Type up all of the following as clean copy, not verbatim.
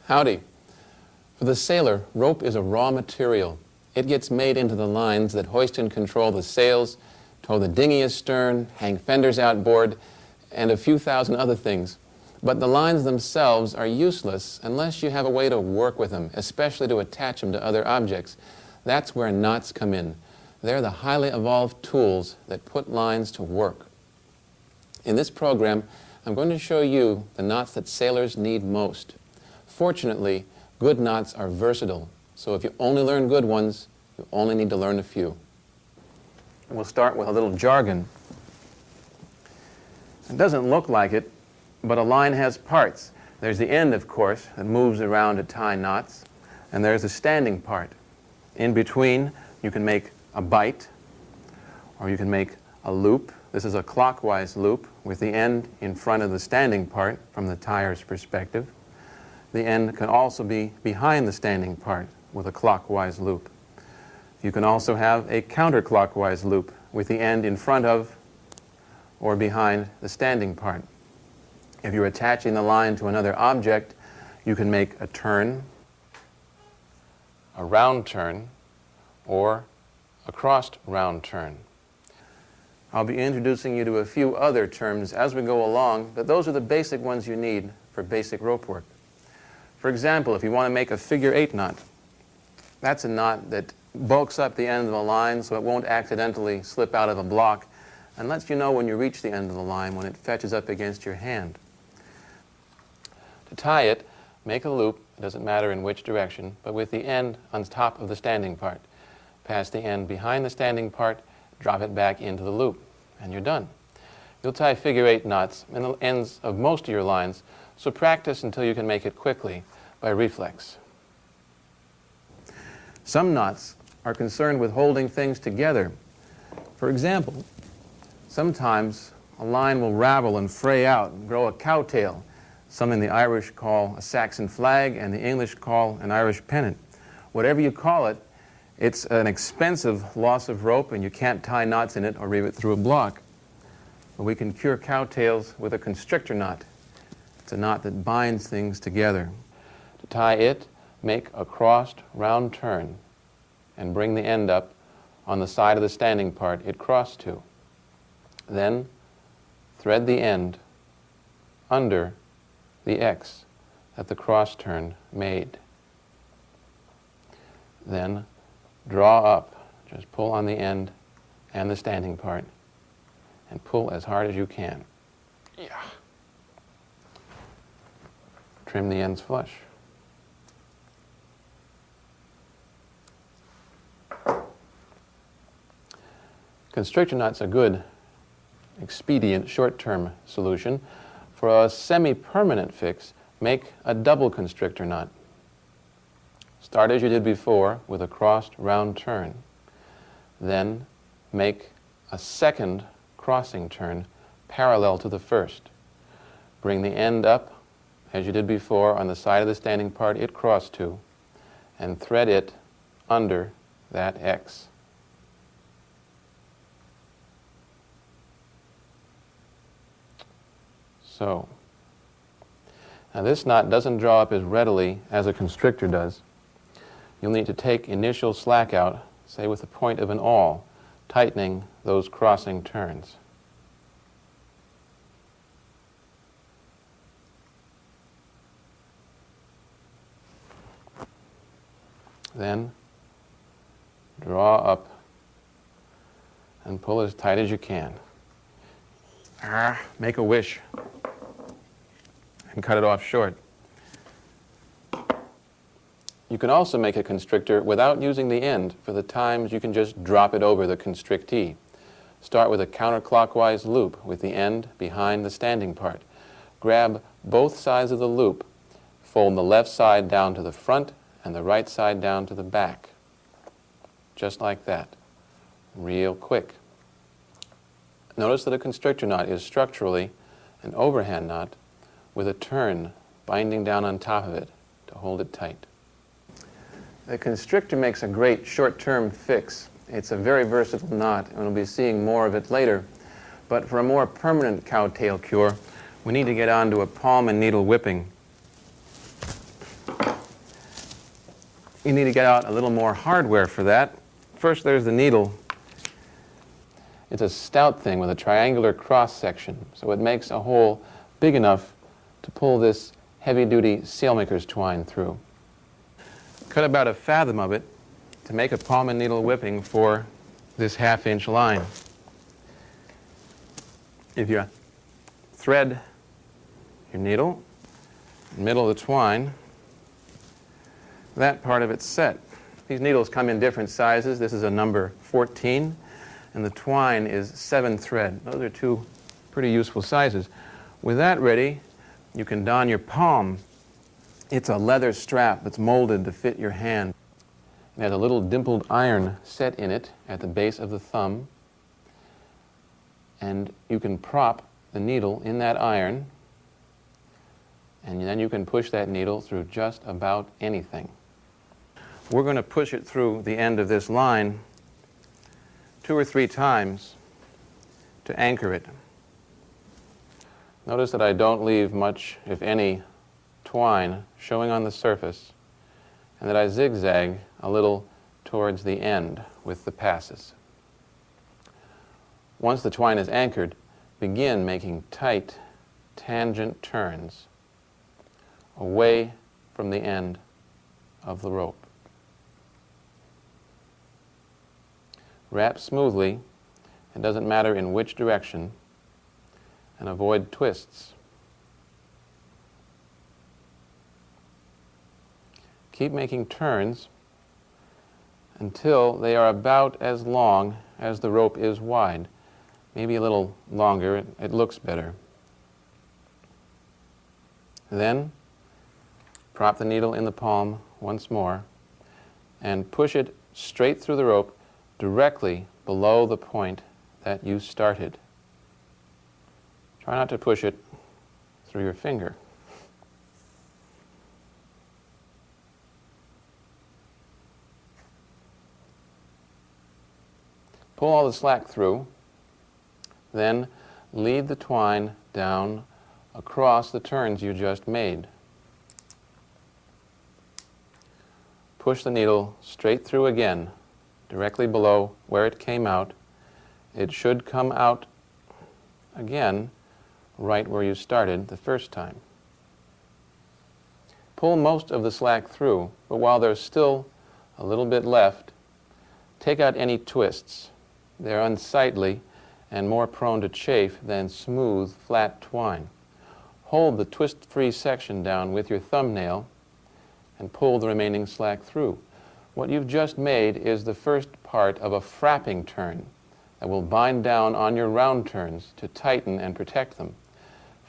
Howdy. For the sailor, rope is a raw material. It gets made into the lines that hoist and control the sails, tow the dinghy astern, hang fenders outboard, and a few thousand other things. But the lines themselves are useless unless you have a way to work with them, especially to attach them to other objects. That's where knots come in. They're the highly evolved tools that put lines to work. In this program, I'm going to show you the knots that sailors need most. Fortunately, good knots are versatile, so if you only learn good ones, you only need to learn a few. We'll start with a little jargon. It doesn't look like it, but a line has parts. There's the end, of course, that moves around to tie knots, and there's the standing part. In between, you can make a bight, or you can make a loop. This is a clockwise loop with the end in front of the standing part from the tier's perspective. The end can also be behind the standing part with a clockwise loop. You can also have a counterclockwise loop with the end in front of or behind the standing part. If you're attaching the line to another object, you can make a turn, a round turn, or a crossed round turn. I'll be introducing you to a few other terms as we go along, but those are the basic ones you need for basic rope work. For example, if you want to make a figure 8 knot, that's a knot that bulks up the end of the line so it won't accidentally slip out of a block and lets you know when you reach the end of the line when it fetches up against your hand. To tie it, make a loop, it doesn't matter in which direction, but with the end on top of the standing part. Pass the end behind the standing part, drop it back into the loop, and you're done. You'll tie figure 8 knots in the ends of most of your lines, so practice until you can make it quickly by reflex. Some knots are concerned with holding things together. For example, sometimes a line will ravel and fray out and grow a cowtail, something the Irish call a Saxon flag and the English call an Irish pennant. Whatever you call it, it's an expensive loss of rope and you can't tie knots in it or reeve it through a block. But we can cure cowtails with a constrictor knot. It's a knot that binds things together. To tie it, make a crossed round turn and bring the end up on the side of the standing part it crossed to. Then thread the end under the X that the cross turn made. Then draw up, just pull on the end and the standing part and pull as hard as you can. Yeah. Trim the ends flush. Constrictor knot's a good, expedient, short-term solution. For a semi-permanent fix, make a double constrictor knot. Start as you did before with a crossed round turn. Then make a second crossing turn parallel to the first. Bring the end up as you did before on the side of the standing part it crossed to, and thread it under that X. So, now this knot doesn't draw up as readily as a constrictor does. You'll need to take initial slack out, say with the point of an awl, tightening those crossing turns. Then draw up and pull as tight as you can. Make a wish and cut it off short. You can also make a constrictor without using the end. For the times you can just drop it over the constrictee. Start with a counterclockwise loop with the end behind the standing part. Grab both sides of the loop, fold the left side down to the front and the right side down to the back. Just like that. Real quick. Notice that a constrictor knot is structurally an overhand knot with a turn binding down on top of it to hold it tight. The constrictor makes a great short-term fix. It's a very versatile knot, and we'll be seeing more of it later. But for a more permanent cowtail cure, we need to get on to a palm and needle whipping. you need to get out a little more hardware for that. First, there's the needle. It's a stout thing with a triangular cross-section, so it makes a hole big enough to pull this heavy-duty sailmaker's twine through. Cut about a fathom of it to make a palm and needle whipping for this half-inch line. If you thread your needle, middle of the twine, that part of it's set. These needles come in different sizes. This is a number 14, and the twine is 7 thread. Those are two pretty useful sizes. With that ready, you can don your palm. It's a leather strap that's molded to fit your hand. It has a little dimpled iron set in it at the base of the thumb, and you can prop the needle in that iron, and then you can push that needle through just about anything. We're going to push it through the end of this line 2 or 3 times to anchor it. Notice that I don't leave much, if any, twine showing on the surface, and that I zigzag a little towards the end with the passes. Once the twine is anchored, begin making tight tangent turns away from the end of the rope. Wrap smoothly, it doesn't matter in which direction, and avoid twists. Keep making turns until they are about as long as the rope is wide. Maybe a little longer, it looks better. Then prop the needle in the palm once more and push it straight through the rope directly below the point that you started. Try not to push it through your finger. Pull all the slack through, then lead the twine down across the turns you just made. Push the needle straight through again, directly below where it came out. It should come out again right where you started the first time. Pull most of the slack through, but while there's still a little bit left, take out any twists. They're unsightly and more prone to chafe than smooth, flat twine. Hold the twist-free section down with your thumbnail and pull the remaining slack through. What you've just made is the first part of a frapping turn that will bind down on your round turns to tighten and protect them.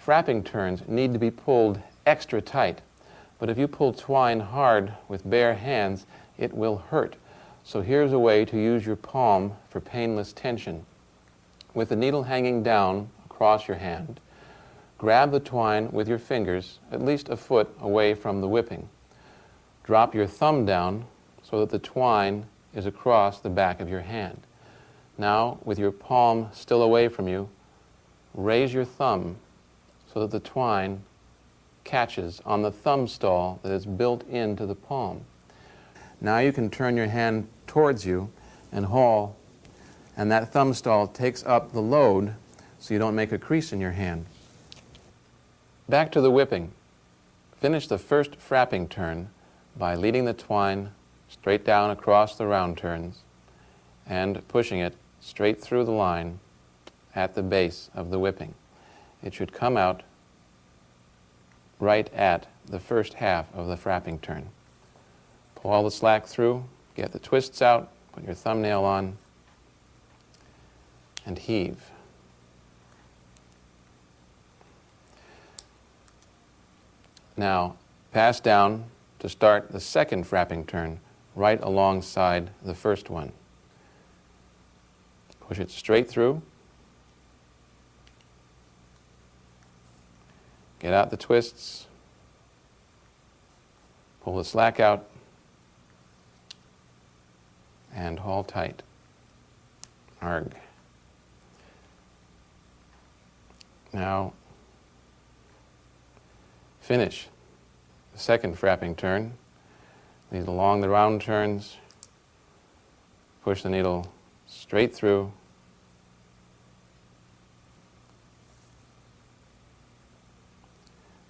Frapping turns need to be pulled extra tight, but if you pull twine hard with bare hands, it will hurt. So here's a way to use your palm for painless tension. With the needle hanging down across your hand, grab the twine with your fingers at least a foot away from the whipping. Drop your thumb down so that the twine is across the back of your hand. Now, with your palm still away from you, raise your thumb so that the twine catches on the thumb stall that is built into the palm. Now you can turn your hand towards you and haul, and that thumb stall takes up the load so you don't make a crease in your hand. Back to the whipping. Finish the first frapping turn by leading the twine straight down across the round turns and pushing it straight through the line at the base of the whipping. It should come out right at the first half of the frapping turn. Pull all the slack through, get the twists out, put your thumbnail on, and heave. Now, pass down to start the second frapping turn right alongside the first one. Push it straight through. Get out the twists. Pull the slack out. And haul tight. Arg. Now, finish the second frapping turn. these along the round turns, push the needle straight through,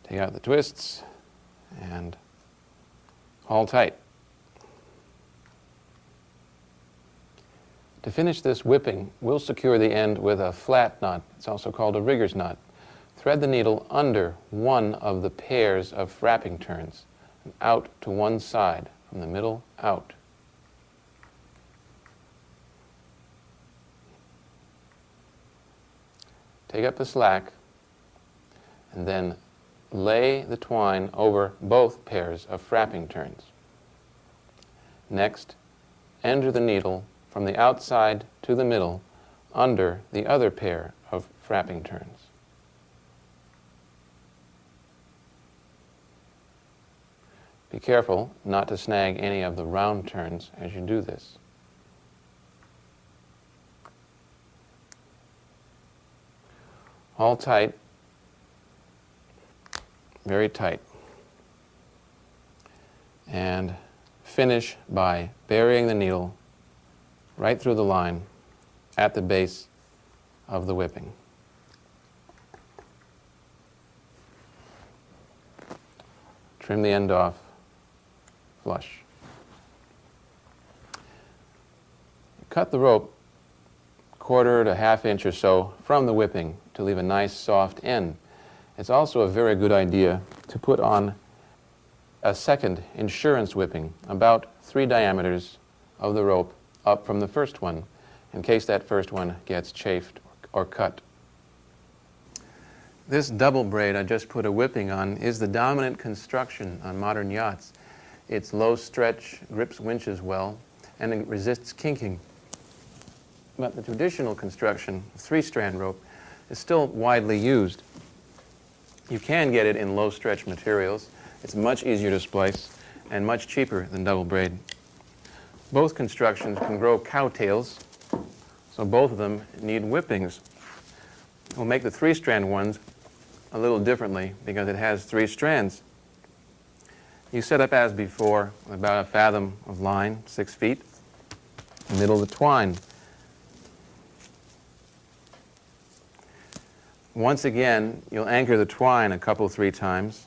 take out the twists, and haul tight. To finish this whipping, we'll secure the end with a flat knot. It's also called a rigger's knot. Thread the needle under one of the pairs of frapping turns, and out to one side, from the middle out. Take up the slack, and then lay the twine over both pairs of frapping turns. Next, enter the needle from the outside to the middle under the other pair of frapping turns. Be careful not to snag any of the round turns as you do this. Haul tight, very tight, and finish by burying the needle right through the line at the base of the whipping. Trim the end off flush. Cut the rope 1/4 to 1/2 inch or so from the whipping to leave a nice soft end. It's also a very good idea to put on a second insurance whipping, about 3 diameters of the rope up from the first one, in case that first one gets chafed or cut. This double braid I just put a whipping on is the dominant construction on modern yachts. It's low stretch, grips winches well, and it resists kinking. But the traditional construction, 3-strand rope, is still widely used. You can get it in low stretch materials. It's much easier to splice and much cheaper than double braid. Both constructions can grow cowtails, so both of them need whippings. We'll make the 3-strand ones a little differently because it has 3 strands. You set up as before, about 1 fathom of line, 6 feet, middle of the twine. Once again, you'll anchor the twine a couple, 3 times.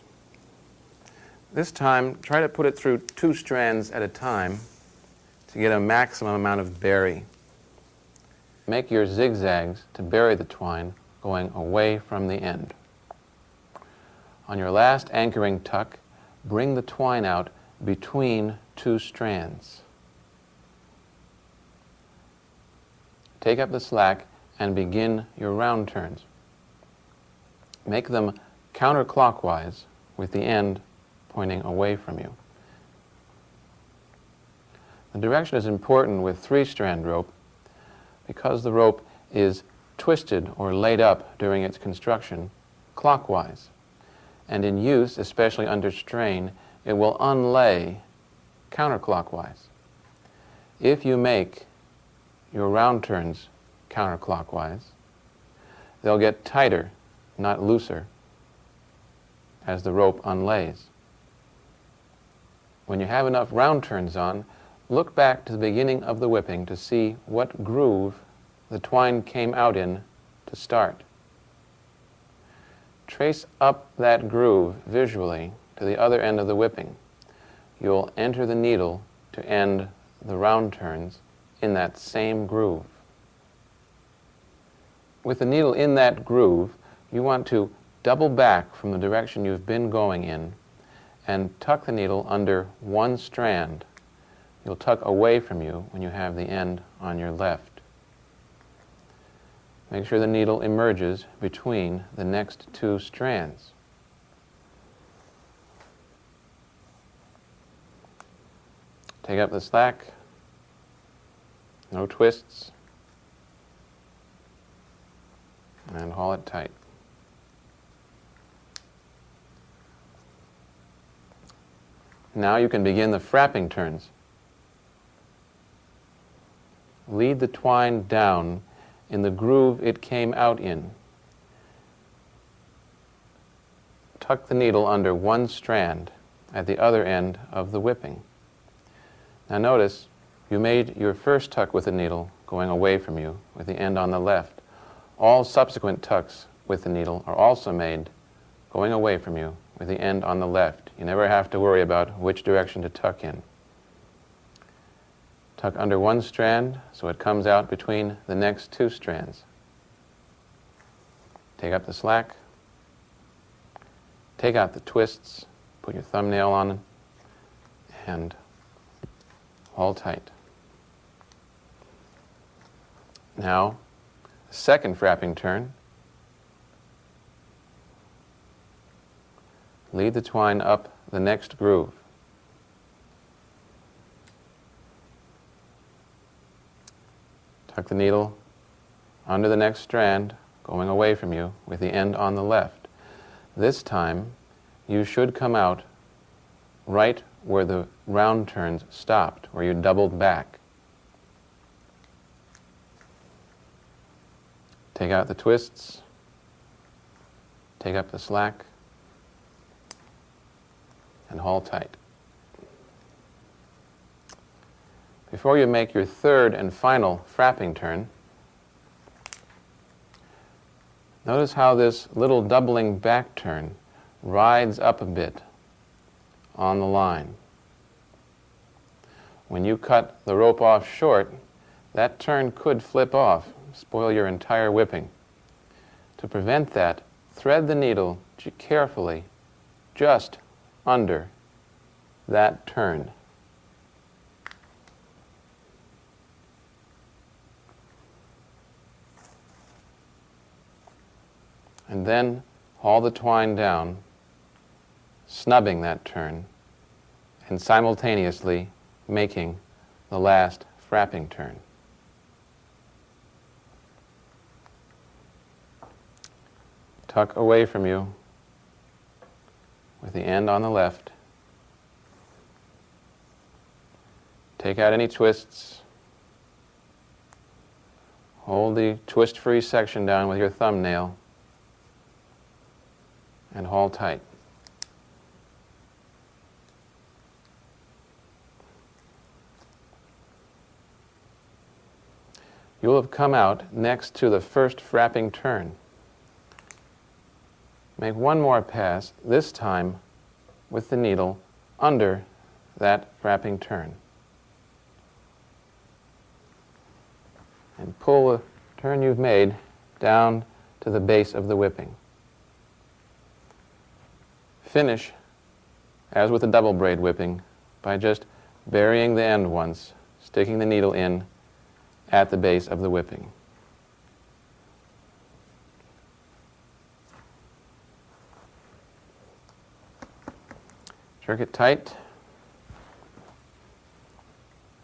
This time, try to put it through 2 strands at a time to get a maximum amount of bury. Make your zigzags to bury the twine going away from the end. On your last anchoring tuck, bring the twine out between 2 strands. Take up the slack and begin your round turns. Make them counterclockwise with the end pointing away from you. The direction is important with 3-strand rope because the rope is twisted or laid up during its construction clockwise. And in use, especially under strain, it will unlay counterclockwise. If you make your round turns counterclockwise, they'll get tighter, not looser, as the rope unlays. When you have enough round turns on, look back to the beginning of the whipping to see what groove the twine came out in to start. Trace up that groove visually to the other end of the whipping. You'll enter the needle to end the round turns in that same groove. With the needle in that groove, you want to double back from the direction you've been going in and tuck the needle under 1 strand. You'll tuck away from you when you have the end on your left. Make sure the needle emerges between the next 2 strands. Take up the slack, no twists, and haul it tight. Now you can begin the frapping turns. Lead the twine down in the groove it came out in. Tuck the needle under 1 strand at the other end of the whipping. Now notice, you made your first tuck with the needle going away from you with the end on the left. All subsequent tucks with the needle are also made going away from you with the end on the left. You never have to worry about which direction to tuck in. Tuck under one strand so it comes out between the next two strands. Take up the slack, take out the twists, put your thumbnail on it, and haul tight. Now, second frapping turn. Lead the twine up the next groove. Tuck the needle under the next strand, going away from you with the end on the left. This time, you should come out right where the round turns stopped, where you doubled back. Take out the twists, take up the slack, and haul tight. Before you make your third and final frapping turn, notice how this little doubling back turn rides up a bit on the line. When you cut the rope off short, that turn could flip off, spoil your entire whipping. To prevent that, thread the needle carefully just under that turn. And then haul the twine down, snubbing that turn, and simultaneously making the last frapping turn. Tuck away from you with the end on the left. Take out any twists. Hold the twist-free section down with your thumbnail and haul tight. You'll have come out next to the first frapping turn. Make one more pass, this time with the needle under that frapping turn. And pull the turn you've made down to the base of the whipping. Finish, as with the double braid whipping, by just burying the end once, sticking the needle in at the base of the whipping. Jerk it tight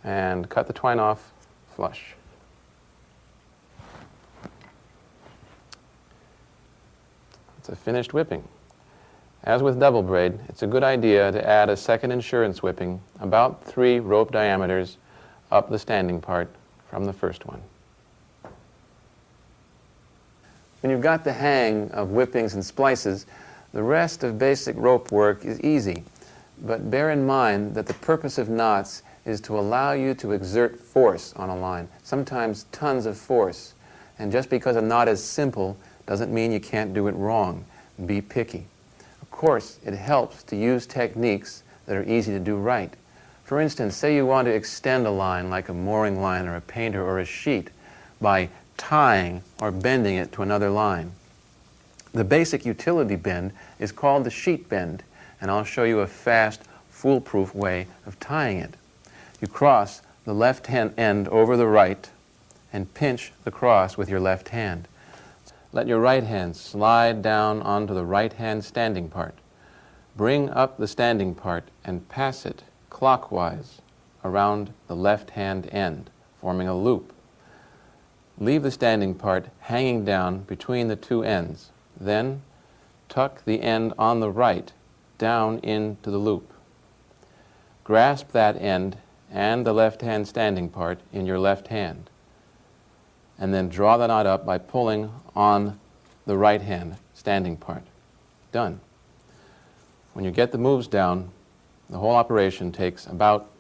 and cut the twine off flush. It's a finished whipping. As with double braid, it's a good idea to add a second insurance whipping about 3 rope diameters up the standing part from the first one. When you've got the hang of whippings and splices, the rest of basic rope work is easy. But bear in mind that the purpose of knots is to allow you to exert force on a line, sometimes tons of force. And just because a knot is simple doesn't mean you can't do it wrong. Be picky. Of course, it helps to use techniques that are easy to do right. For instance, say you want to extend a line like a mooring line or a painter or a sheet by tying or bending it to another line. The basic utility bend is called the sheet bend, and I'll show you a fast, foolproof way of tying it. You cross the left hand end over the right and pinch the cross with your left hand. Let your right hand slide down onto the right hand standing part. Bring up the standing part and pass it clockwise around the left hand end, forming a loop. Leave the standing part hanging down between the two ends. Then tuck the end on the right down into the loop. Grasp that end and the left hand standing part in your left hand, and then draw the knot up by pulling on the right hand standing part. Done. When you get the moves down, the whole operation takes about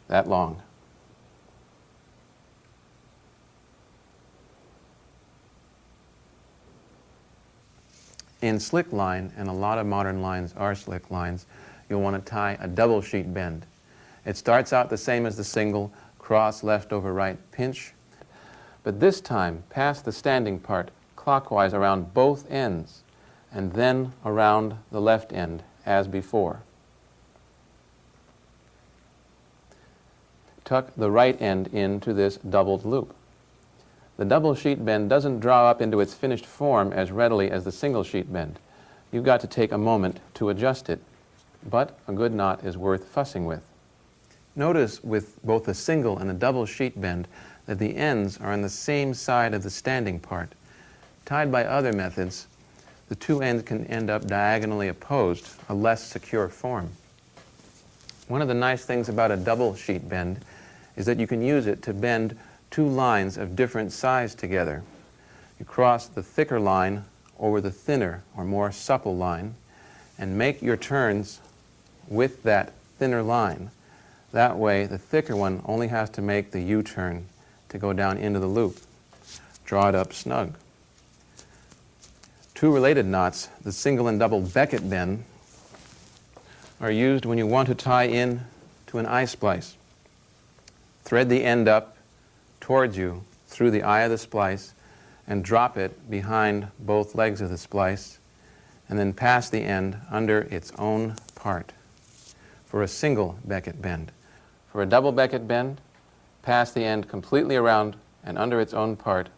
that long. In slick line, and a lot of modern lines are slick lines, you'll want to tie a double sheet bend. It starts out the same as the single, cross left over right, pinch, but this time pass the standing part clockwise around both ends and then around the left end as before. Tuck the right end into this doubled loop. The double sheet bend doesn't draw up into its finished form as readily as the single sheet bend. You've got to take a moment to adjust it, but a good knot is worth fussing with. Notice with both the single and the double sheet bend that the ends are on the same side of the standing part. Tied by other methods, the two ends can end up diagonally opposed, a less secure form. One of the nice things about a double sheet bend is that you can use it to bend two lines of different size together. You cross the thicker line over the thinner or more supple line and make your turns with that thinner line. That way the thicker one only has to make the U-turn to go down into the loop. Draw it up snug. Two related knots, the single and double Beckett bend, are used when you want to tie in to an eye splice. Thread the end up towards you through the eye of the splice and drop it behind both legs of the splice, and then pass the end under its own part for a single Beckett bend. For a double Beckett bend, pass the end completely around and under its own part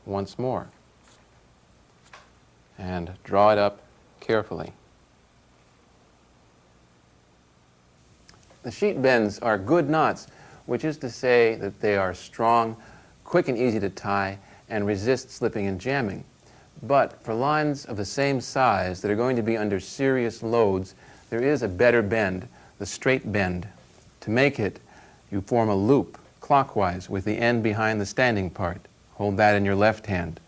once more, and draw it up carefully. The sheet bends are good knots, which is to say that they are strong, quick and easy to tie, and resist slipping and jamming. But for lines of the same size that are going to be under serious loads, there is a better bend, the straight bend. To make it, you form a loop clockwise with the end behind the standing part. Hold that in your left hand.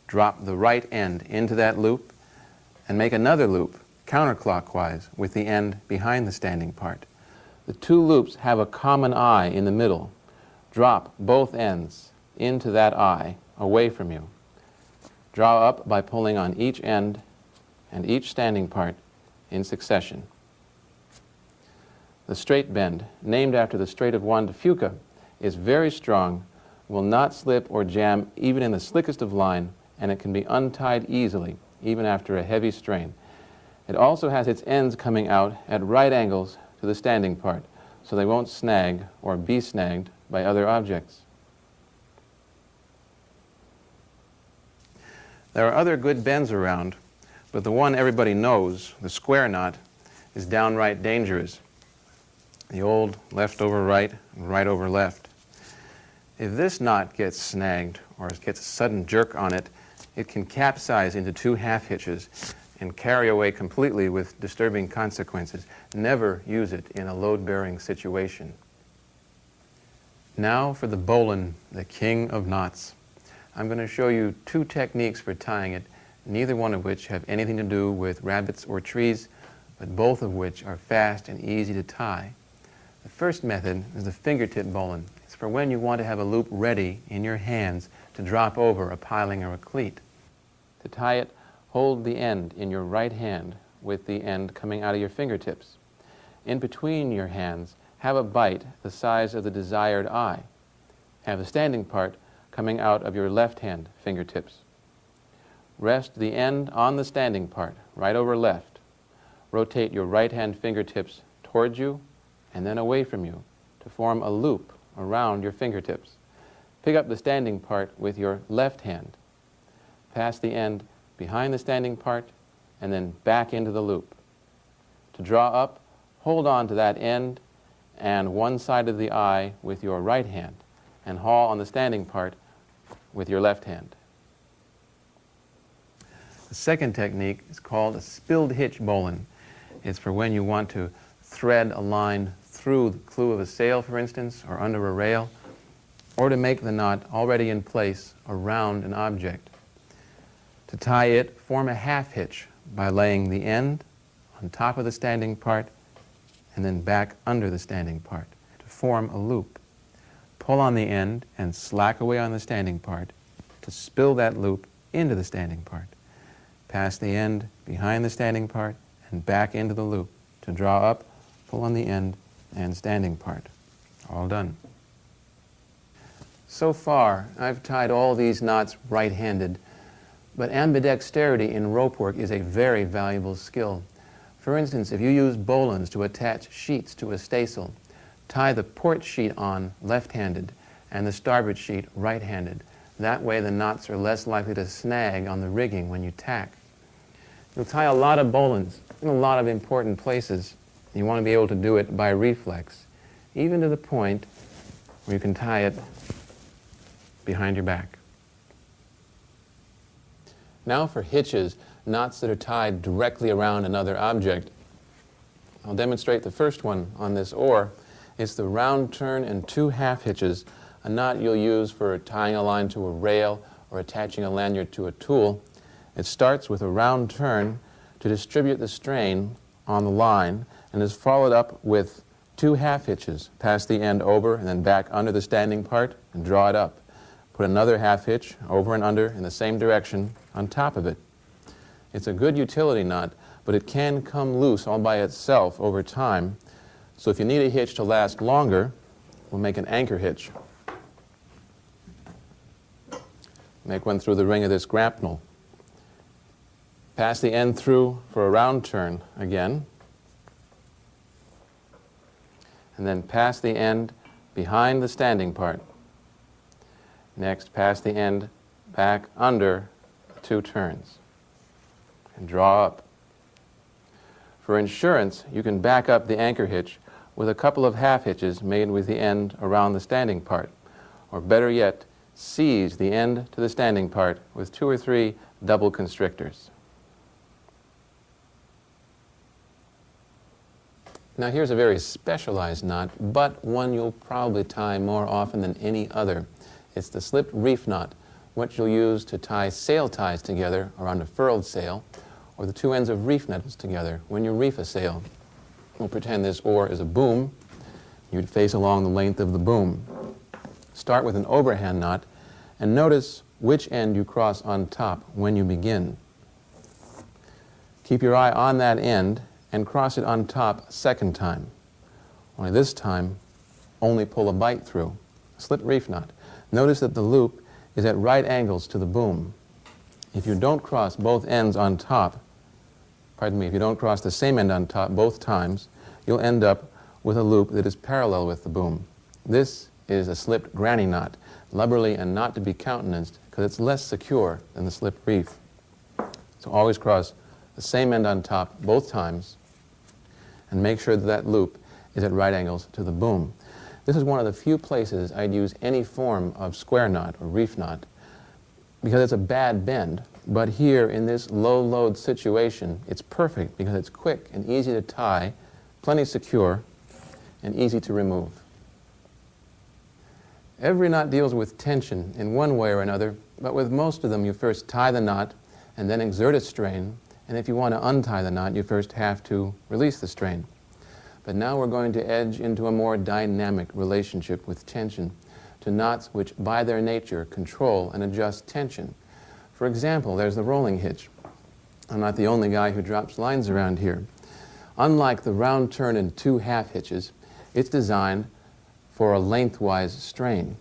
Drop the right end into that loop and make another loop counterclockwise with the end behind the standing part. The two loops have a common eye in the middle. Drop both ends into that eye away from you. Draw up by pulling on each end and each standing part in succession. The straight bend, named after the Strait of Juan de Fuca, is very strong, will not slip or jam even in the slickest of line, and it can be untied easily, even after a heavy strain. It also has its ends coming out at right angles to the standing part, so they won't snag or be snagged by other objects. There are other good bends around, but the one everybody knows, the square knot, is downright dangerous. The old left over right and right over left. If this knot gets snagged or gets a sudden jerk on it, it can capsize into two half hitches and carry away completely with disturbing consequences. Never use it in a load-bearing situation. Now for the bowline, the king of knots. I'm going to show you two techniques for tying it, neither one of which have anything to do with rabbits or trees, but both of which are fast and easy to tie. The first method is the fingertip bowline. It's for when you want to have a loop ready in your hands to drop over a piling or a cleat. To tie it, hold the end in your right hand with the end coming out of your fingertips. In between your hands, have a bite the size of the desired eye. Have the standing part coming out of your left hand fingertips. Rest the end on the standing part, right over left. Rotate your right hand fingertips towards you and then away from you to form a loop around your fingertips. Pick up the standing part with your left hand. Pass the end behind the standing part and then back into the loop. To draw up, hold on to that end and one side of the eye with your right hand and haul on the standing part with your left hand. The second technique is called a spilled hitch bowline. It's for when you want to thread a line through the clew of a sail, for instance, or under a rail, or to make the knot already in place around an object. To tie it, form a half hitch by laying the end on top of the standing part and then back under the standing part. To form a loop. Pull on the end and slack away on the standing part to spill that loop into the standing part. Pass the end behind the standing part and back into the loop to draw up, pull on the end and standing part. All done. So far, I've tied all these knots right-handed, but ambidexterity in rope work is a very valuable skill. For instance, if you use bowlines to attach sheets to a staysail, tie the port sheet on left-handed and the starboard sheet right-handed. That way the knots are less likely to snag on the rigging when you tack. You'll tie a lot of bowlines in a lot of important places. You want to be able to do it by reflex, even to the point where you can tie it behind your back. Now for hitches, knots that are tied directly around another object. I'll demonstrate the first one on this oar. It's the round turn and 2 half hitches, a knot you'll use for tying a line to a rail or attaching a lanyard to a tool. It starts with a round turn to distribute the strain on the line and is followed up with 2 half hitches. Pass the end over and then back under the standing part and draw it up. Put another half hitch over and under in the same direction on top of it. It's a good utility knot, but it can come loose all by itself over time. So if you need a hitch to last longer, we'll make an anchor hitch. Make one through the ring of this grapnel. Pass the end through for a round turn again. And then pass the end behind the standing part. Next, pass the end back under 2 turns and draw up. For insurance, you can back up the anchor hitch with a couple of half hitches made with the end around the standing part, or better yet, seize the end to the standing part with 2 or 3 double constrictors. Now here's a very specialized knot, but one you'll probably tie more often than any other. It's the slipped reef knot, what you'll use to tie sail ties together around a furled sail, or the 2 ends of reef nets together when you reef a sail. We'll pretend this oar is a boom. You'd face along the length of the boom. Start with an overhand knot and notice which end you cross on top when you begin. Keep your eye on that end and cross it on top a second time. Only this time, only pull a bight through. Slip reef knot. Notice that the loop is at right angles to the boom. If you don't cross both ends on top, if you don't cross the same end on top both times, you'll end up with a loop that is parallel with the boom. This is a slipped granny knot, lubberly and not to be countenanced because it's less secure than the slipped reef. So always cross the same end on top both times and make sure that that loop is at right angles to the boom. This is one of the few places I'd use any form of square knot or reef knot because it's a bad bend. But here in this low load situation, it's perfect because it's quick and easy to tie, plenty secure, and easy to remove. Every knot deals with tension in one way or another, but with most of them you first tie the knot and then exert a strain, and if you want to untie the knot, you first have to release the strain. But now we're going to edge into a more dynamic relationship with tension, to knots which by their nature control and adjust tension. For example, there's the rolling hitch. I'm not the only guy who drops lines around here. Unlike the round turn and 2 half hitches, it's designed for a lengthwise strain.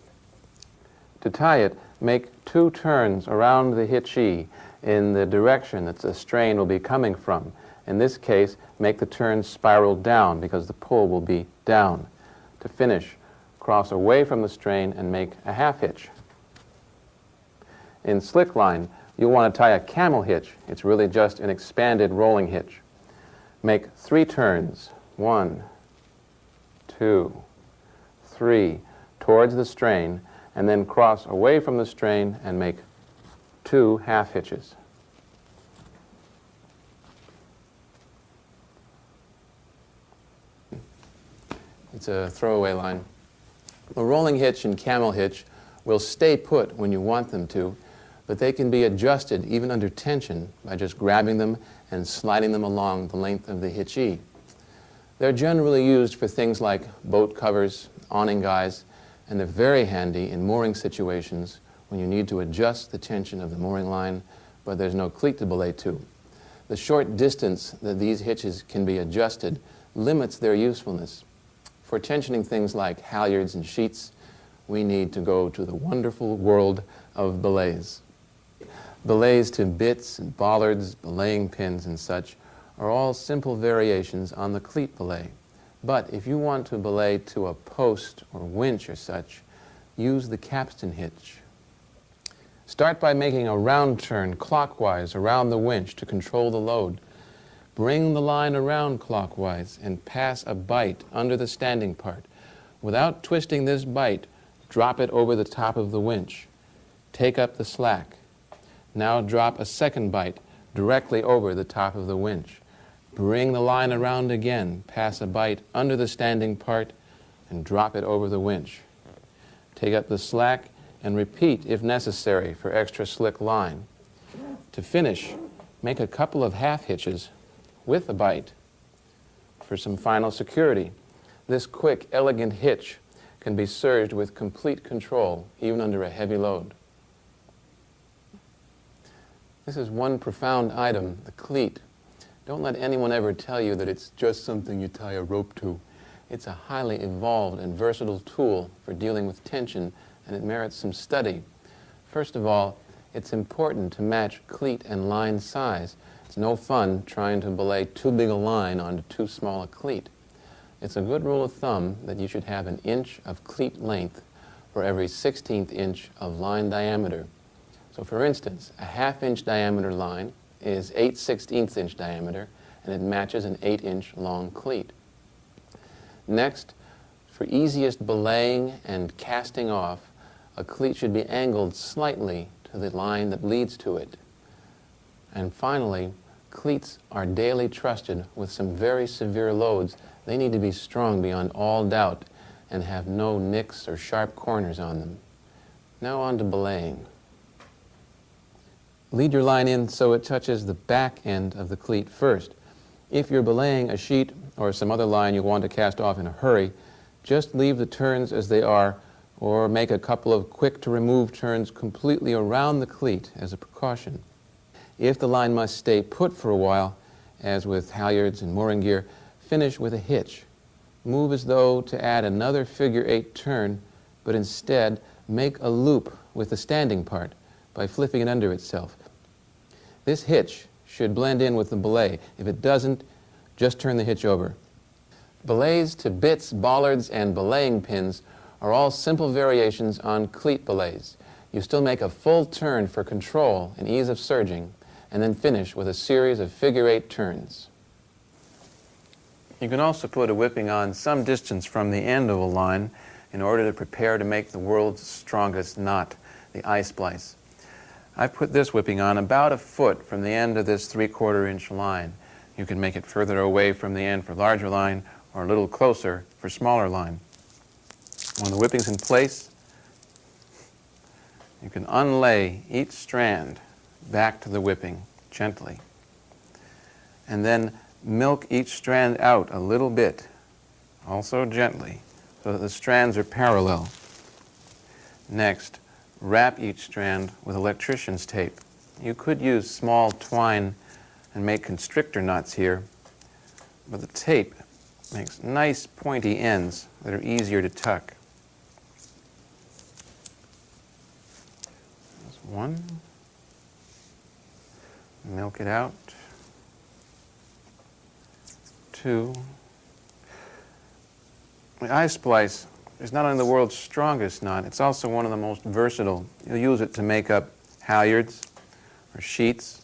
To tie it, make 2 turns around the hitchee in the direction that the strain will be coming from. In this case, make the turn spiral down because the pull will be down. To finish, cross away from the strain and make a half hitch. In slick line, you'll want to tie a camel hitch. It's really just an expanded rolling hitch. Make 3 turns, 1, 2, 3, towards the strain, and then cross away from the strain and make 2 half hitches. It's a throwaway line. A rolling hitch and camel hitch will stay put when you want them to, but they can be adjusted even under tension by just grabbing them and sliding them along the length of the hitchee. They're generally used for things like boat covers, awning guys, and they're very handy in mooring situations when you need to adjust the tension of the mooring line, but there's no cleat to belay to. The short distance that these hitches can be adjusted limits their usefulness. For tensioning things like halyards and sheets, we need to go to the wonderful world of belays. Belays to bits and bollards, belaying pins and such are all simple variations on the cleat belay. But if you want to belay to a post or winch or such, use the capstan hitch. Start by making a round turn clockwise around the winch to control the load. Bring the line around clockwise and pass a bight under the standing part. Without twisting this bight, drop it over the top of the winch. Take up the slack. Now drop a second bight directly over the top of the winch. Bring the line around again, pass a bight under the standing part, and drop it over the winch. Take up the slack and repeat if necessary for extra slick line. To finish, make a couple of half hitches with a bight for some final security. This quick, elegant hitch can be surged with complete control, even under a heavy load. This is one profound item, the cleat. Don't let anyone ever tell you that it's just something you tie a rope to. It's a highly evolved and versatile tool for dealing with tension, and it merits some study. First of all, it's important to match cleat and line size. It's no fun trying to belay too big a line onto too small a cleat. It's a good rule of thumb that you should have an inch of cleat length for every 16th inch of line diameter. So for instance, a half-inch diameter line is 8/16 inch diameter, and it matches an 8-inch long cleat. Next, for easiest belaying and casting off, a cleat should be angled slightly to the line that leads to it. And finally, cleats are daily trusted with some very severe loads. They need to be strong beyond all doubt and have no nicks or sharp corners on them. Now on to belaying. Lead your line in so it touches the back end of the cleat first. If you're belaying a sheet or some other line you want to cast off in a hurry, just leave the turns as they are, or make a couple of quick-to-remove turns completely around the cleat as a precaution. If the line must stay put for a while, as with halyards and mooring gear, finish with a hitch. Move as though to add another figure-8 turn, but instead make a loop with the standing part by flipping it under itself. This hitch should blend in with the belay. If it doesn't, just turn the hitch over. Belays to bits, bollards, and belaying pins are all simple variations on cleat belays. You still make a full turn for control and ease of surging, and then finish with a series of figure-8 turns. You can also put a whipping on some distance from the end of a line in order to prepare to make the world's strongest knot, the I-splice. I've put this whipping on about a foot from the end of this 3/4 inch line. You can make it further away from the end for larger line or a little closer for smaller line. When the whipping's in place, you can unlay each strand back to the whipping gently, and then milk each strand out a little bit, also gently, so that the strands are parallel. Next, wrap each strand with electrician's tape. You could use small twine and make constrictor knots here, but the tape makes nice pointy ends that are easier to tuck. There's one. Milk it out. 2. The I-splice is not only the world's strongest knot, it's also one of the most versatile. You'll use it to make up halyards or sheets,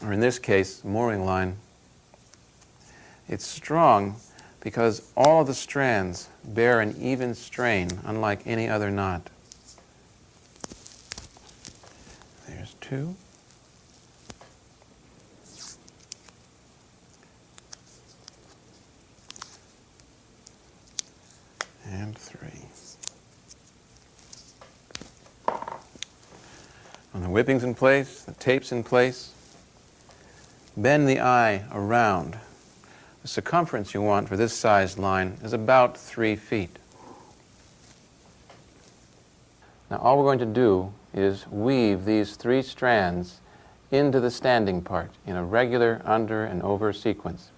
or in this case, mooring line. It's strong because all of the strands bear an even strain, unlike any other knot. There's 2. And 3. When the whipping's in place, the tape's in place, bend the eye around. the circumference you want for this size line is about 3 feet. Now all we're going to do is weave these 3 strands into the standing part in a regular under and over sequence.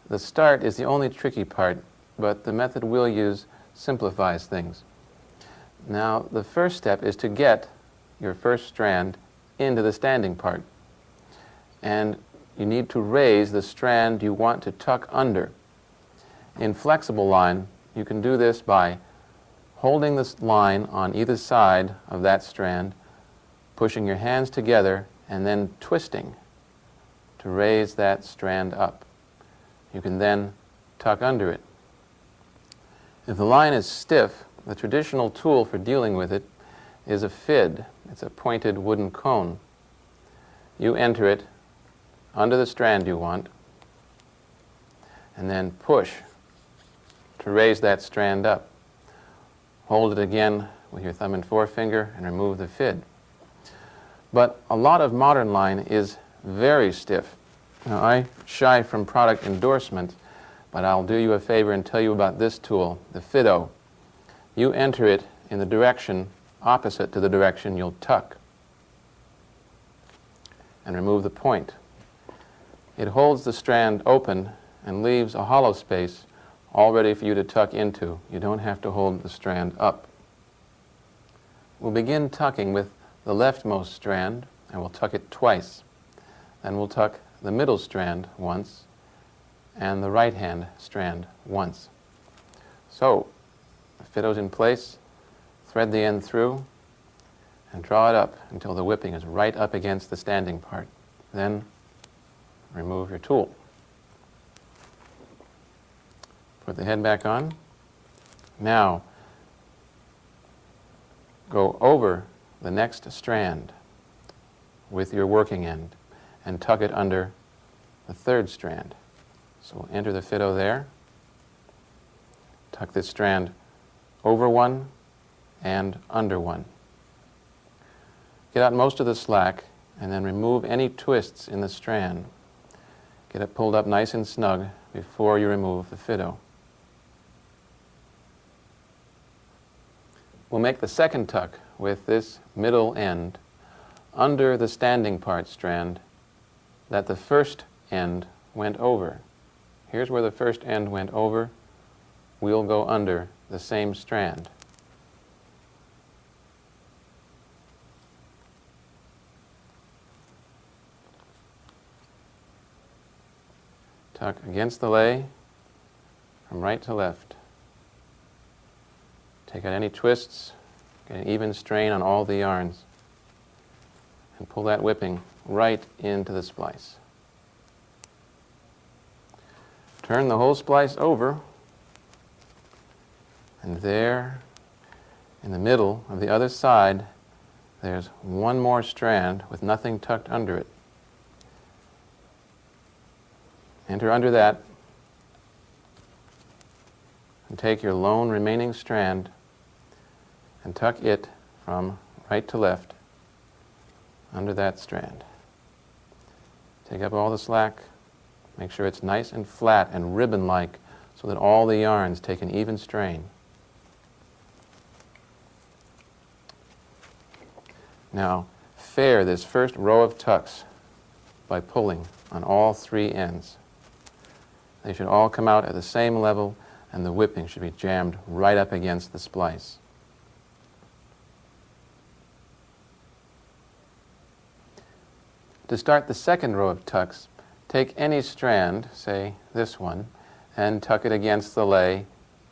The start is the only tricky part, but the method we'll use simplifies things. Now the first step is to get your first strand into the standing part. And you need to raise the strand you want to tuck under. In flexible line, you can do this by holding this line on either side of that strand, pushing your hands together, and then twisting to raise that strand up. You can then tuck under it. If the line is stiff, the traditional tool for dealing with it is a fid. It's a pointed wooden cone. You enter it under the strand you want, and then push to raise that strand up. Hold it again with your thumb and forefinger and remove the fid. But a lot of modern line is very stiff. Now, I shy from product endorsement, but I'll do you a favor and tell you about this tool, the fido. You enter it in the direction opposite to the direction you'll tuck, and remove the point. It holds the strand open and leaves a hollow space all ready for you to tuck into. You don't have to hold the strand up. We'll begin tucking with the leftmost strand, and we'll tuck it twice. Then we'll tuck the middle strand once, and the right-hand strand once. So, the fido's in place, thread the end through, and draw it up until the whipping is right up against the standing part. Then remove your tool. Put the head back on. Now, go over the next strand with your working end and tuck it under the third strand. So enter the fido there. Tuck this strand over one and under one. Get out most of the slack and then remove any twists in the strand. Get it pulled up nice and snug before you remove the fido. We'll make the second tuck with this middle end under the standing part strand that the first end went over. Here's where the first end went over. We'll go under the same strand. Tuck against the lay from right to left. Take out any twists, get an even strain on all the yarns, and pull that whipping right into the splice. Turn the whole splice over, and there, in the middle of the other side, there's one more strand with nothing tucked under it. Enter under that, and take your lone remaining strand and tuck it from right to left under that strand. Take up all the slack, make sure it's nice and flat and ribbon-like so that all the yarns take an even strain. Now, fair this first row of tucks by pulling on all 3 ends. They should all come out at the same level, and the whipping should be jammed right up against the splice. To start the second row of tucks, take any strand, say this one, and tuck it against the lay,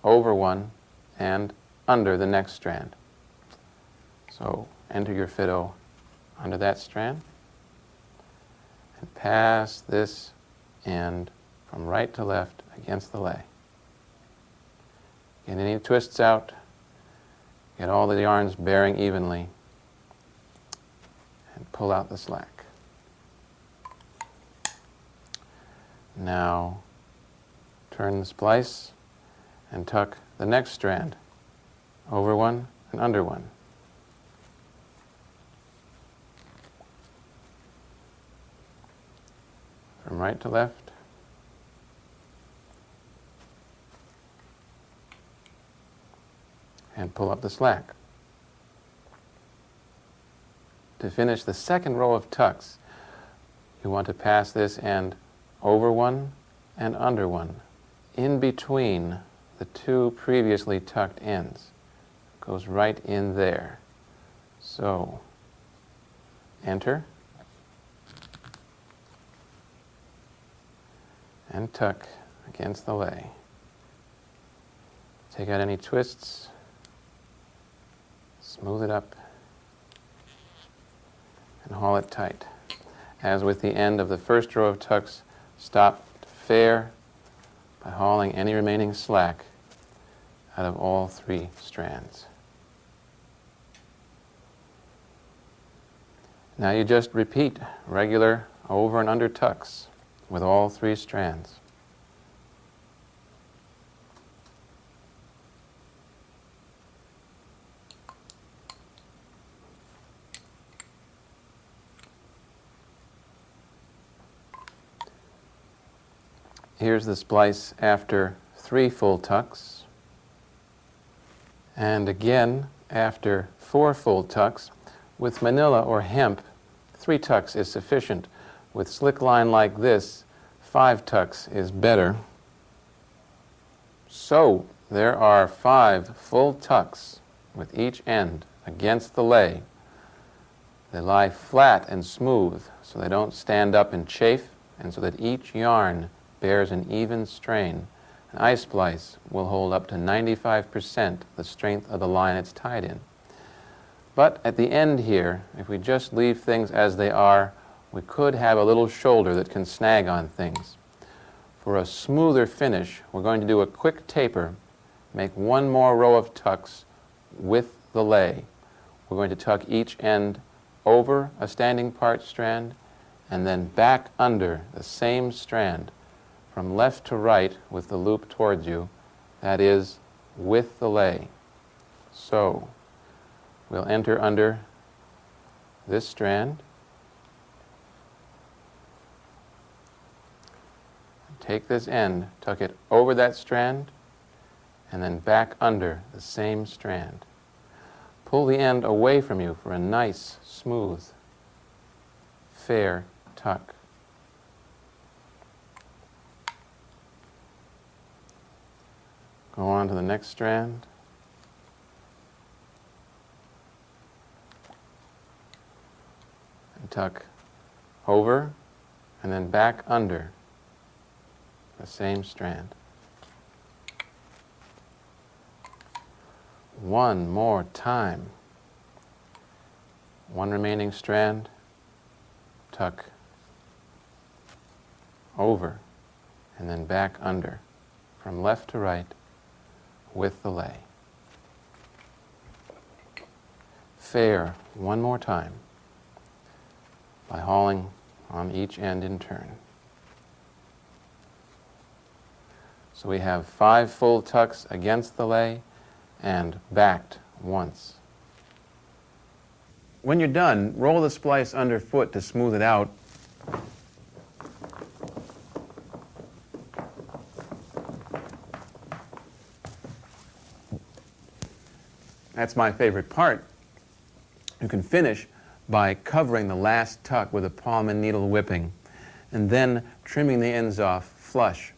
over one, and under the next strand. So enter your fido under that strand, and pass this end from right to left against the lay. Get any twists out, get all the yarns bearing evenly, and pull out the slack. Now turn the splice and tuck the next strand over one and under one. From right to left, and pull up the slack. To finish the second row of tucks, you want to pass this end over one and under one, in between the two previously tucked ends. It goes right in there. So, enter, and tuck against the lay. Take out any twists, smooth it up, and haul it tight. As with the end of the first row of tucks, stop to fair by hauling any remaining slack out of all three strands. Now you just repeat regular over and under tucks with all three strands. Here's the splice after 3 full tucks, and again after 4 full tucks. With manila or hemp, 3 tucks is sufficient. With slick line like this, 5 tucks is better. So there are 5 full tucks with each end against the lay. They lie flat and smooth so they don't stand up and chafe, and so that each yarn bears an even strain. An eye splice will hold up to 95% the strength of the line it's tied in. But at the end here, if we just leave things as they are, we could have a little shoulder that can snag on things. For a smoother finish, we're going to do a quick taper, make 1 more row of tucks with the lay. We're going to tuck each end over a standing part strand and then back under the same strand from left to right with the loop towards you, that is, with the lay. So we'll enter under this strand, take this end, tuck it over that strand, and then back under the same strand. Pull the end away from you for a nice, smooth, fair tuck. Go on to the next strand. And tuck over and then back under the same strand. 1 more time. 1 remaining strand, tuck over and then back under from left to right with the lay. Fair 1 more time by hauling on each end in turn. So we have 5 full tucks against the lay and backed once. When you're done, roll the splice underfoot to smooth it out. That's my favorite part. You can finish by covering the last tuck with a palm and needle whipping and then trimming the ends off flush.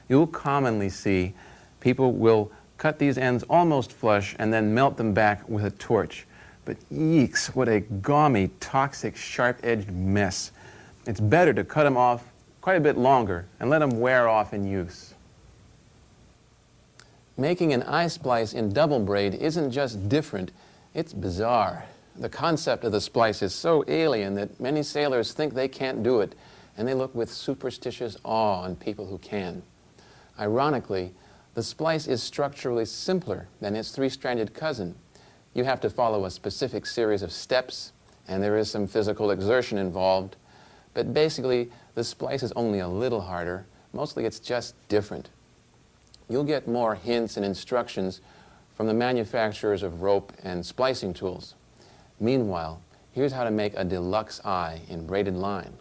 You'll commonly see people will cut these ends almost flush and then melt them back with a torch. But yeeks, what a gaumy, toxic, sharp-edged mess. It's better to cut them off quite a bit longer and let them wear off in use. Making an eye splice in double braid isn't just different, it's bizarre. The concept of the splice is so alien that many sailors think they can't do it, and they look with superstitious awe on people who can. Ironically, the splice is structurally simpler than its 3-stranded cousin. You have to follow a specific series of steps, and there is some physical exertion involved, but basically the splice is only a little harder. Mostly it's just different. You'll get more hints and instructions from the manufacturers of rope and splicing tools. Meanwhile, here's how to make a deluxe eye in braided line.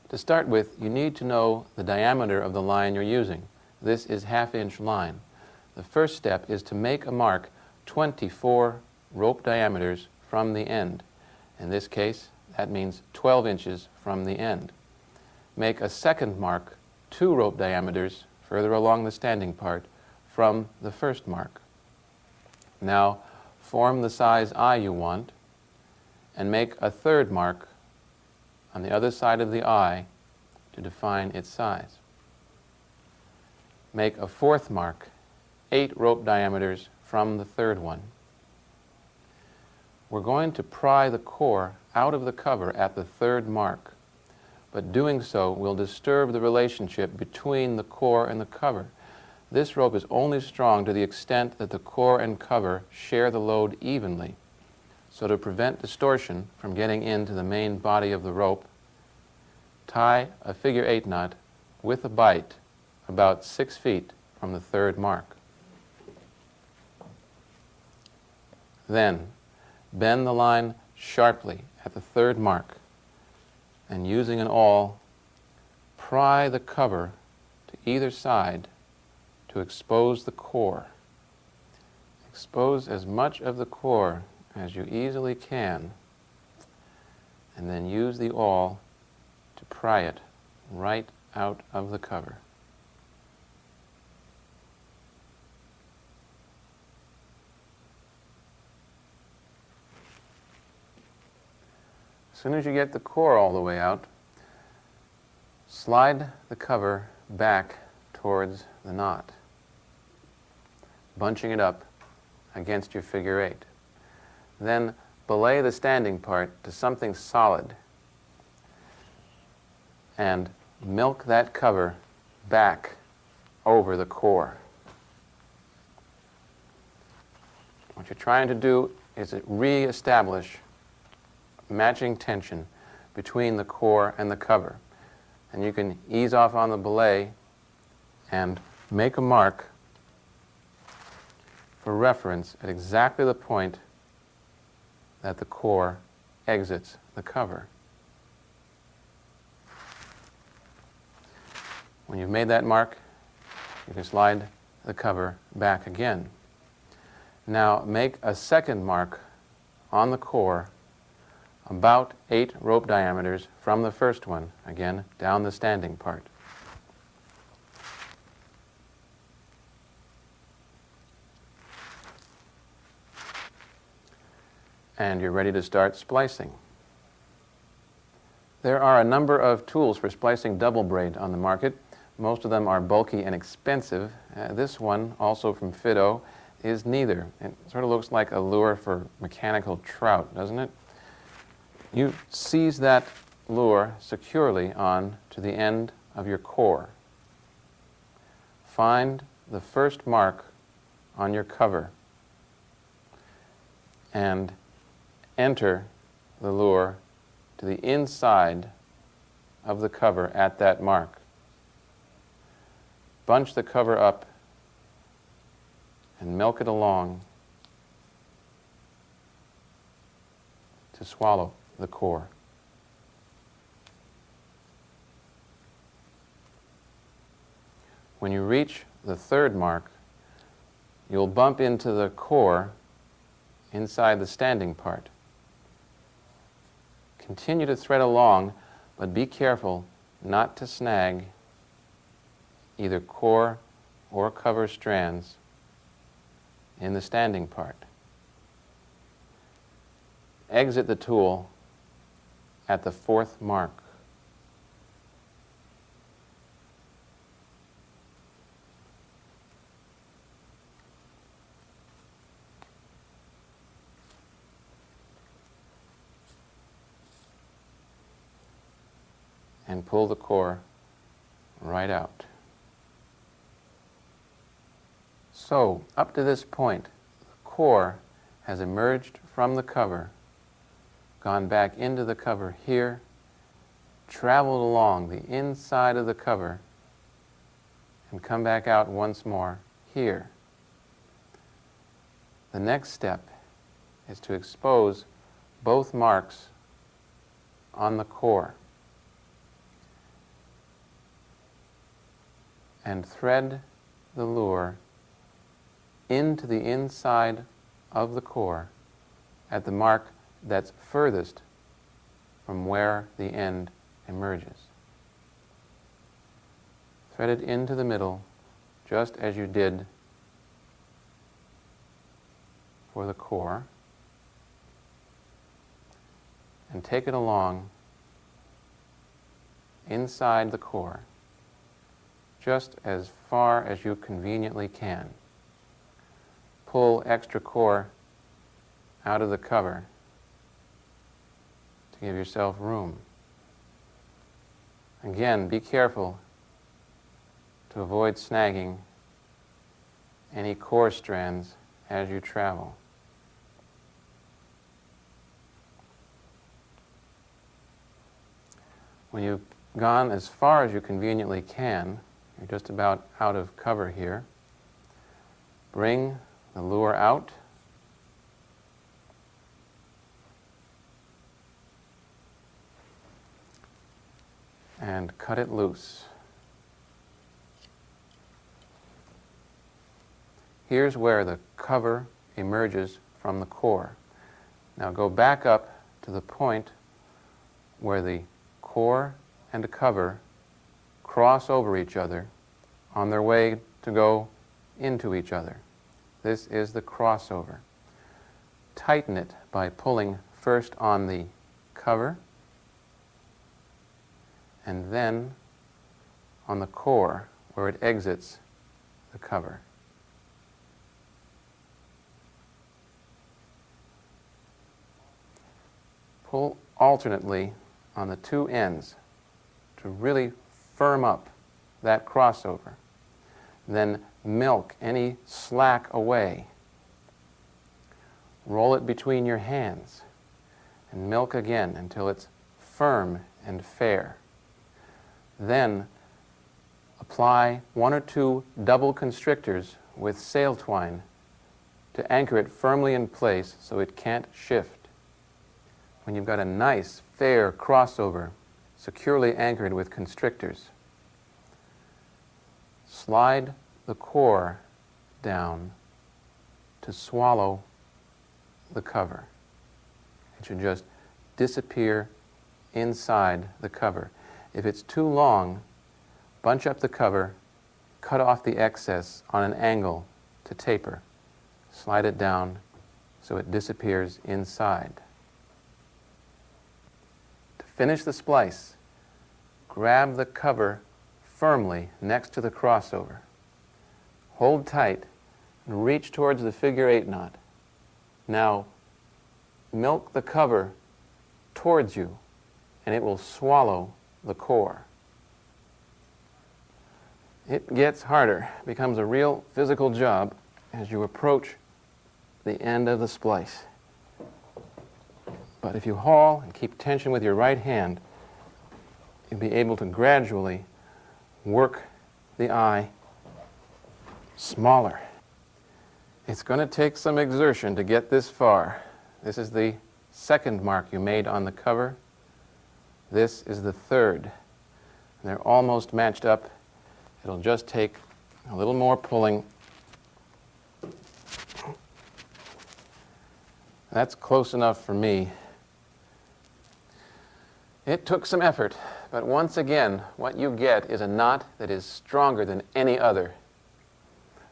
To start with, you need to know the diameter of the line you're using. This is 1/2-inch line. The first step is to make a mark 24 rope diameters from the end. In this case, that means 12 inches from the end. Make a second mark 2 rope diameters further along the standing part from the first mark. Now form the size eye you want and make a third mark on the other side of the eye to define its size. Make a fourth mark 8 rope diameters from the third one. We're going to pry the core out of the cover at the third mark, but doing so will disturb the relationship between the core and the cover. This rope is only strong to the extent that the core and cover share the load evenly. So to prevent distortion from getting into the main body of the rope, tie a figure 8 knot with a bight about 6 feet from the third mark. Then bend the line sharply at the third mark and using an awl, pry the cover to either side to expose the core. Expose as much of the core as you easily can, and then use the awl to pry it right out of the cover. As soon as you get the core all the way out, slide the cover back towards the knot, bunching it up against your figure 8. Then belay the standing part to something solid and milk that cover back over the core. What you're trying to do is re-establish matching tension between the core and the cover. And you can ease off on the belay and make a mark for reference at exactly the point that the core exits the cover. When you've made that mark, you can slide the cover back again. Now make a second mark on the core about 8 rope diameters from the first one, again, down the standing part. And you're ready to start splicing. There are a number of tools for splicing double braid on the market. Most of them are bulky and expensive. This one, also from Fido, is neither. It sort of looks like a lure for mechanical trout, doesn't it? You seize that lure securely on to the end of your core. Find the first mark on your cover and enter the lure to the inside of the cover at that mark. Bunch the cover up and milk it along to swallow the core. When you reach the third mark, you'll bump into the core inside the standing part. Continue to thread along, but be careful not to snag either core or cover strands in the standing part. Exit the tool at the fourth mark. And pull the core right out. So, up to this point, the core has emerged from the cover, gone back into the cover here, traveled along the inside of the cover, and come back out once more here. The next step is to expose both marks on the core and thread the lure into the inside of the core at the mark that's furthest from where the end emerges. Thread it into the middle, just as you did for the core, and take it along inside the core, just as far as you conveniently can. Pull extra core out of the cover to give yourself room. Again, be careful to avoid snagging any core strands as you travel. When you've gone as far as you conveniently can, you're just about out of cover here, bring the lure out and cut it loose. Here's where the cover emerges from the core. Now go back up to the point where the core and the cover cross over each other on their way to go into each other. This is the crossover. Tighten it by pulling first on the cover and then on the core where it exits the cover. Pull alternately on the two ends to really firm up that crossover. Then milk any slack away. Roll it between your hands and milk again until it's firm and fair. Then apply 1 or 2 double constrictors with sail twine to anchor it firmly in place so it can't shift. When you've got a nice, fair crossover securely anchored with constrictors, slide the core down to swallow the cover. It should just disappear inside the cover. If it's too long, bunch up the cover, cut off the excess on an angle to taper. Slide it down so it disappears inside. To finish the splice, grab the cover firmly next to the crossover. Hold tight and reach towards the figure 8 knot. Now, milk the cover towards you and it will swallow the core. It gets harder, becomes a real physical job as you approach the end of the splice. But if you haul and keep tension with your right hand, you'll be able to gradually work the eye smaller. It's going to take some exertion to get this far. This is the second mark you made on the cover. This is the third. They're almost matched up. It'll just take a little more pulling. That's close enough for me. It took some effort, but once again, what you get is a knot that is stronger than any other.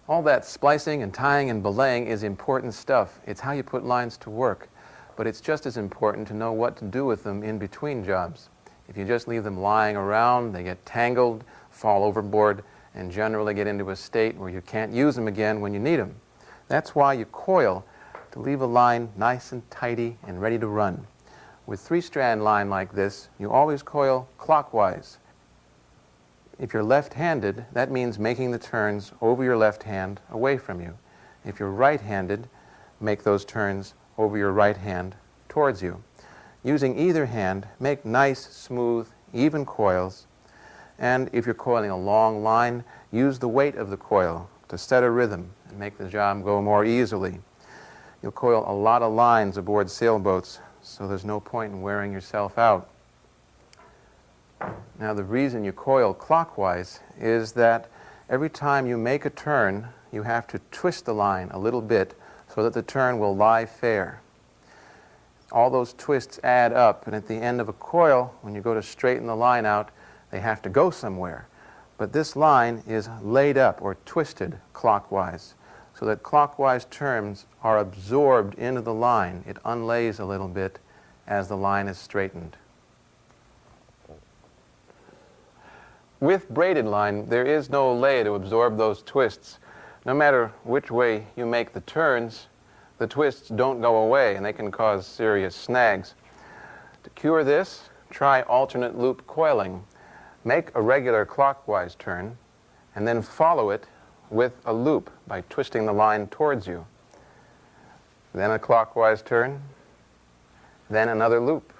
All that splicing and tying and belaying is important stuff. It's how you put lines to work. But it's just as important to know what to do with them in between jobs. If you just leave them lying around, they get tangled, fall overboard, and generally get into a state where you can't use them again when you need them. That's why you coil, to leave a line nice and tidy and ready to run. With 3-strand line like this, you always coil clockwise. If you're left-handed, that means making the turns over your left hand away from you. If you're right-handed, make those turns over your right hand towards you. Using either hand, make nice, smooth, even coils. And if you're coiling a long line, use the weight of the coil to set a rhythm and make the job go more easily. You'll coil a lot of lines aboard sailboats, so there's no point in wearing yourself out. Now, the reason you coil clockwise is that every time you make a turn, you have to twist the line a little bit so that the turn will lie fair. All those twists add up, and at the end of a coil, when you go to straighten the line out, they have to go somewhere. But this line is laid up or twisted clockwise, so that clockwise turns are absorbed into the line. It unlays a little bit as the line is straightened. With braided line, there is no lay to absorb those twists. No matter which way you make the turns, the twists don't go away, and they can cause serious snags. To cure this, try alternate loop coiling. Make a regular clockwise turn, and then follow it with a loop by twisting the line towards you. Then a clockwise turn, then another loop.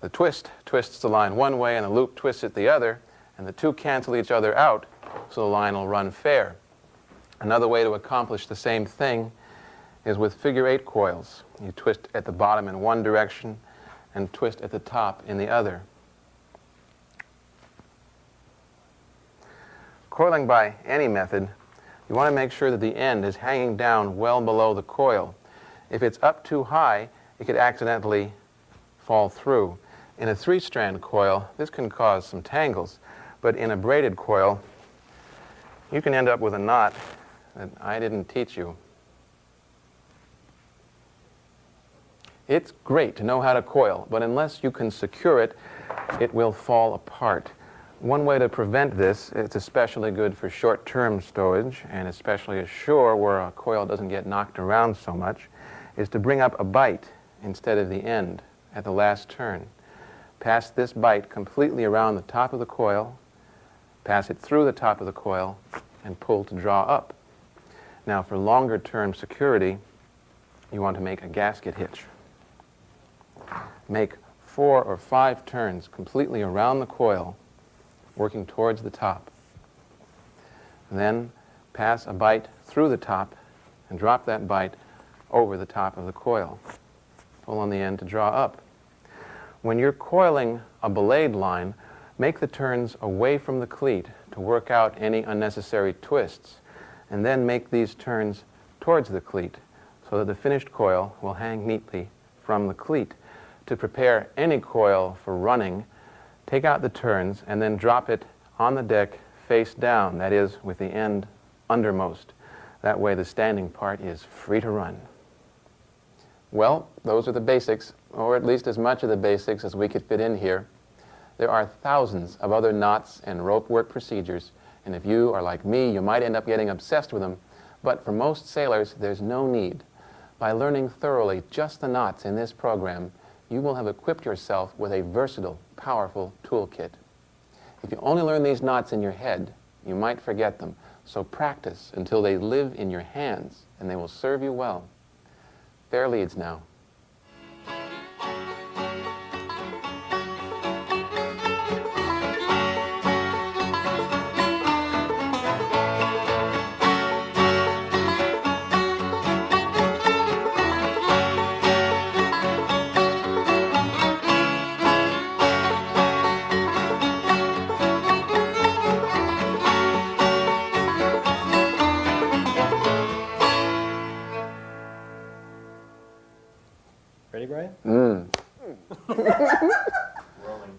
The twist twists the line one way, and the loop twists it the other, and the two cancel each other out, so the line will run fair. Another way to accomplish the same thing is with figure-8 coils. You twist at the bottom in one direction and twist at the top in the other. Coiling by any method, you want to make sure that the end is hanging down well below the coil. If it's up too high, it could accidentally fall through. In a 3-strand coil, this can cause some tangles, but in a braided coil, you can end up with a knot that I didn't teach you. It's great to know how to coil, but unless you can secure it, it will fall apart. One way to prevent this, it's especially good for short-term stowage, and especially ashore where a coil doesn't get knocked around so much, is to bring up a bight instead of the end at the last turn. Pass this bight completely around the top of the coil, pass it through the top of the coil, and pull to draw up. Now, for longer-term security, you want to make a gasket hitch. Make 4 or 5 turns completely around the coil, working towards the top. And then pass a bight through the top and drop that bight over the top of the coil. Pull on the end to draw up. When you're coiling a belayed line, make the turns away from the cleat to work out any unnecessary twists, and then make these turns towards the cleat so that the finished coil will hang neatly from the cleat. To prepare any coil for running, take out the turns and then drop it on the deck face down, that is, with the end undermost. That way the standing part is free to run. Well, those are the basics, or at least as much of the basics as we could fit in here. There are thousands of other knots and rope work procedures, and if you are like me, you might end up getting obsessed with them, but for most sailors, there's no need. By learning thoroughly just the knots in this program, you will have equipped yourself with a versatile, powerful toolkit. If you only learn these knots in your head, you might forget them, so practice until they live in your hands, and they will serve you well. Fair leads now. Ready, Brian? Rolling.